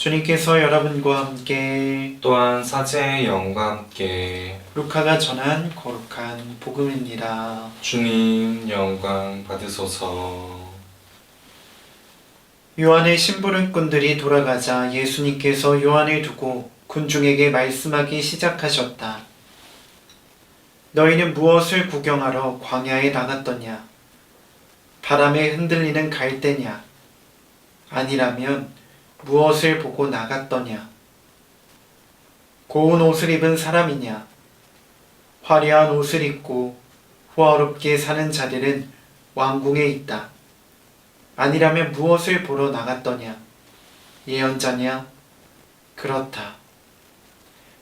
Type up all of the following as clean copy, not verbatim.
주님께서 여러분과 함께 또한 사제의 영과 함께 루카가 전한 거룩한 복음입니다. 주님 영광 받으소서. 요한의 심부름꾼들이 돌아가자 예수님께서 요한을 두고 군중에게 말씀하기 시작하셨다. 너희는 무엇을 구경하러 광야에 나갔더냐? 바람에 흔들리는 갈대냐? 아니라면 무엇을 보고 나갔더냐? 고운 옷을 입은 사람이냐? 화려한 옷을 입고 호화롭게 사는 자들은 왕궁에 있다. 아니라면 무엇을 보러 나갔더냐? 예언자냐? 그렇다.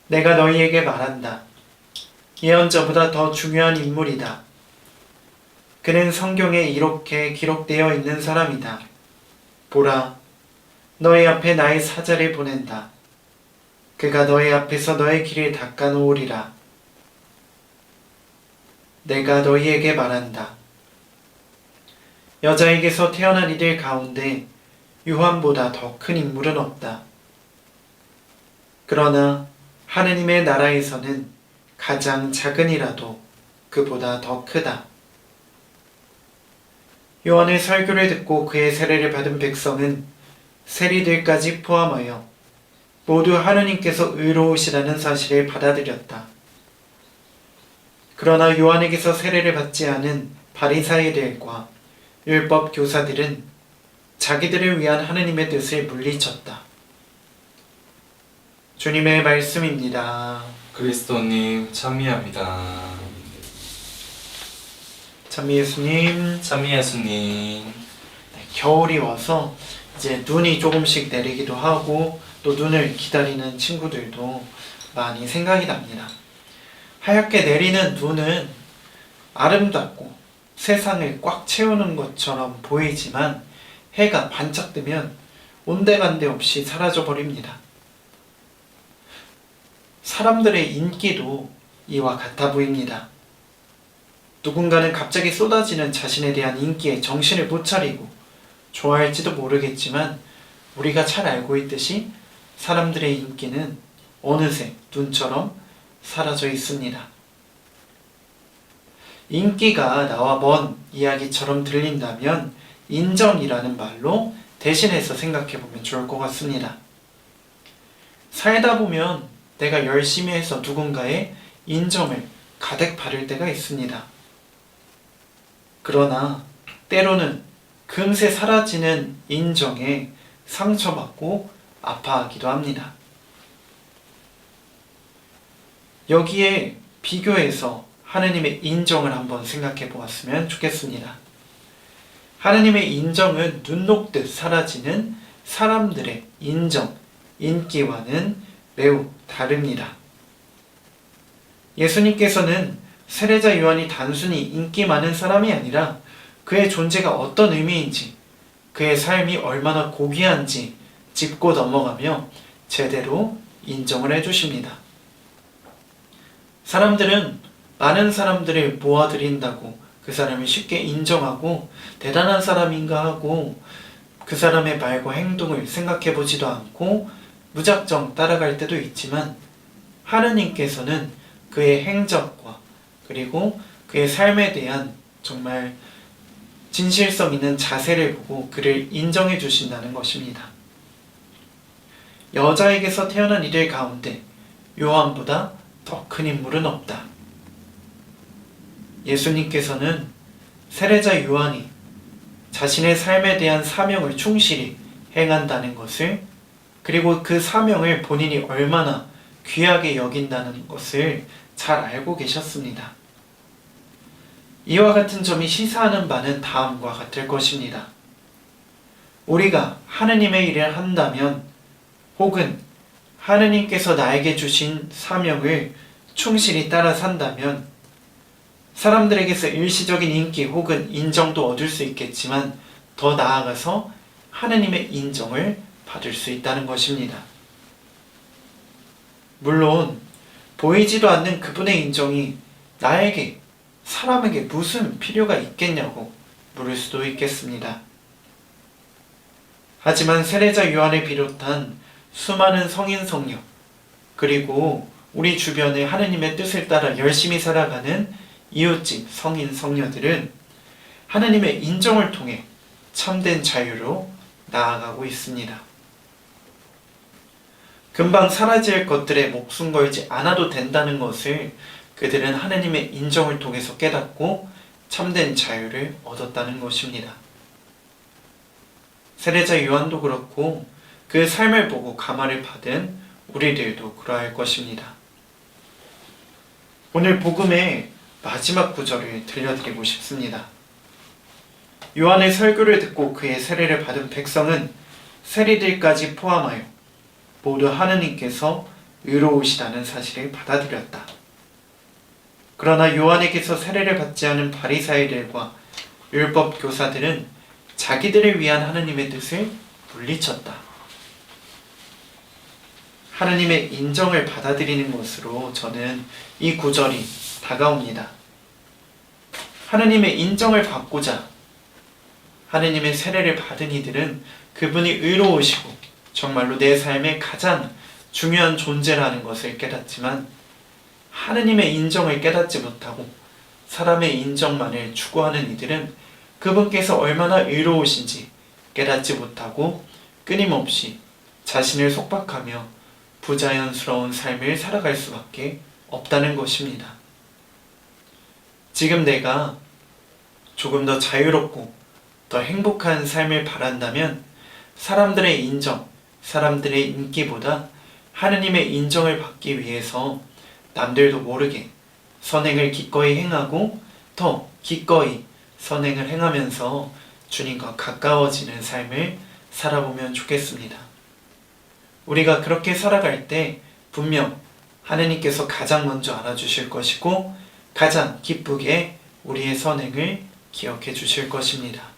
내가 너희에게 말한다. 예언자보다 더 중요한 인물이다. 그는 성경에 이렇게 기록되어 있는 사람이다. 보라, 너희 앞에 나의 사자를 보낸다. 그가 너희 앞에서 너의 길을 닦아놓으리라. 내가 너희에게 말한다. 여자에게서 태어난 이들 가운데 요한보다 더 큰 인물은 없다. 그러나 하느님의 나라에서는 가장 작은 이라도 그보다 더 크다. 요한의 설교를 듣고 그의 세례를 받은 백성은 세리들까지 포함하여 모두 하느님께서 의로우시다는 사실을 받아들였다. 그러나 요한에게서 세례를 받지 않은 바리사이들과 율법 교사들은 자기들을 위한 하느님의 뜻을 물리쳤다. 주님의 말씀입니다. 그리스도님 참미합니다. 참 예수님, 참미 예수님. 겨울이 와서 이제 눈이 조금씩 내리기도 하고 또 눈을 기다리는 친구들도 많이 생각이 납니다. 하얗게 내리는 눈은 아름답고 세상을 꽉 채우는 것처럼 보이지만 해가 반짝 뜨면 온데간데 없이 사라져 버립니다. 사람들의 인기도 이와 같아 보입니다. 누군가는 갑자기 쏟아지는 자신에 대한 인기에 정신을 못 차리고 좋아할지도 모르겠지만 우리가 잘 알고 있듯이 사람들의 인기는 어느새 눈처럼 사라져 있습니다. 인기가 나와 먼 이야기처럼 들린다면 인정이라는 말로 대신해서 생각해보면 좋을 것 같습니다. 살다 보면 내가 열심히 해서 누군가의 인정을 가득 받을 때가 있습니다. 그러나 때로는 금세 사라지는 인정에 상처받고 아파하기도 합니다. 여기에 비교해서 하느님의 인정을 한번 생각해 보았으면 좋겠습니다. 하느님의 인정은 눈 녹듯 사라지는 사람들의 인정, 인기와는 매우 다릅니다. 예수님께서는 세례자 요한이 단순히 인기 많은 사람이 아니라 그의 존재가 어떤 의미인지, 그의 삶이 얼마나 고귀한지 짚고 넘어가며 제대로 인정을 해주십니다. 사람들은 많은 사람들을 모아들인다고 그 사람을 쉽게 인정하고 대단한 사람인가 하고 그 사람의 말과 행동을 생각해보지도 않고 무작정 따라갈 때도 있지만 하느님께서는 그의 행적과 그리고 그의 삶에 대한 정말 진실성 있는 자세를 보고 그를 인정해 주신다는 것입니다. 여자에게서 태어난 이들 가운데 요한보다 더 큰 인물은 없다. 예수님께서는 세례자 요한이 자신의 삶에 대한 사명을 충실히 행한다는 것을, 그리고 그 사명을 본인이 얼마나 귀하게 여긴다는 것을 잘 알고 계셨습니다. 이와 같은 점이 시사하는 바는 다음과 같을 것입니다. 우리가 하느님의 일을 한다면, 혹은 하느님께서 나에게 주신 사명을 충실히 따라 산다면 사람들에게서 일시적인 인기 혹은 인정도 얻을 수 있겠지만 더 나아가서 하느님의 인정을 받을 수 있다는 것입니다. 물론 보이지도 않는 그분의 인정이 나에게, 사람에게 무슨 필요가 있겠냐고 물을 수도 있겠습니다. 하지만 세례자 요한을 비롯한 수많은 성인 성녀, 그리고 우리 주변에 하느님의 뜻을 따라 열심히 살아가는 이웃집 성인 성녀들은 하느님의 인정을 통해 참된 자유로 나아가고 있습니다. 금방 사라질 것들에 목숨 걸지 않아도 된다는 것을 그들은 하느님의 인정을 통해서 깨닫고 참된 자유를 얻었다는 것입니다. 세례자 요한도 그렇고 그 삶을 보고 감화를 받은 우리들도 그러할 것입니다. 오늘 복음의 마지막 구절을 들려드리고 싶습니다. 요한의 설교를 듣고 그의 세례를 받은 백성은 세리들까지 포함하여 모두 하느님께서 의로우시다는 사실을 받아들였다. 그러나 요한에게서 세례를 받지 않은 바리사이들과 율법 교사들은 자기들을 위한 하느님의 뜻을 물리쳤다. 하느님의 인정을 받아들이는 것으로 저는 이 구절이 다가옵니다. 하느님의 인정을 받고자 하느님의 세례를 받은 이들은 그분이 의로우시고 정말로 내 삶의 가장 중요한 존재라는 것을 깨닫지만 하느님의 인정을 깨닫지 못하고 사람의 인정만을 추구하는 이들은 그분께서 얼마나 의로우신지 깨닫지 못하고 끊임없이 자신을 속박하며 부자연스러운 삶을 살아갈 수밖에 없다는 것입니다. 지금 내가 조금 더 자유롭고 더 행복한 삶을 바란다면 사람들의 인정, 사람들의 인기보다 하느님의 인정을 받기 위해서 남들도 모르게 선행을 기꺼이 행하고 더 기꺼이 선행을 행하면서 주님과 가까워지는 삶을 살아보면 좋겠습니다. 우리가 그렇게 살아갈 때 분명 하느님께서 가장 먼저 알아주실 것이고 가장 기쁘게 우리의 선행을 기억해 주실 것입니다.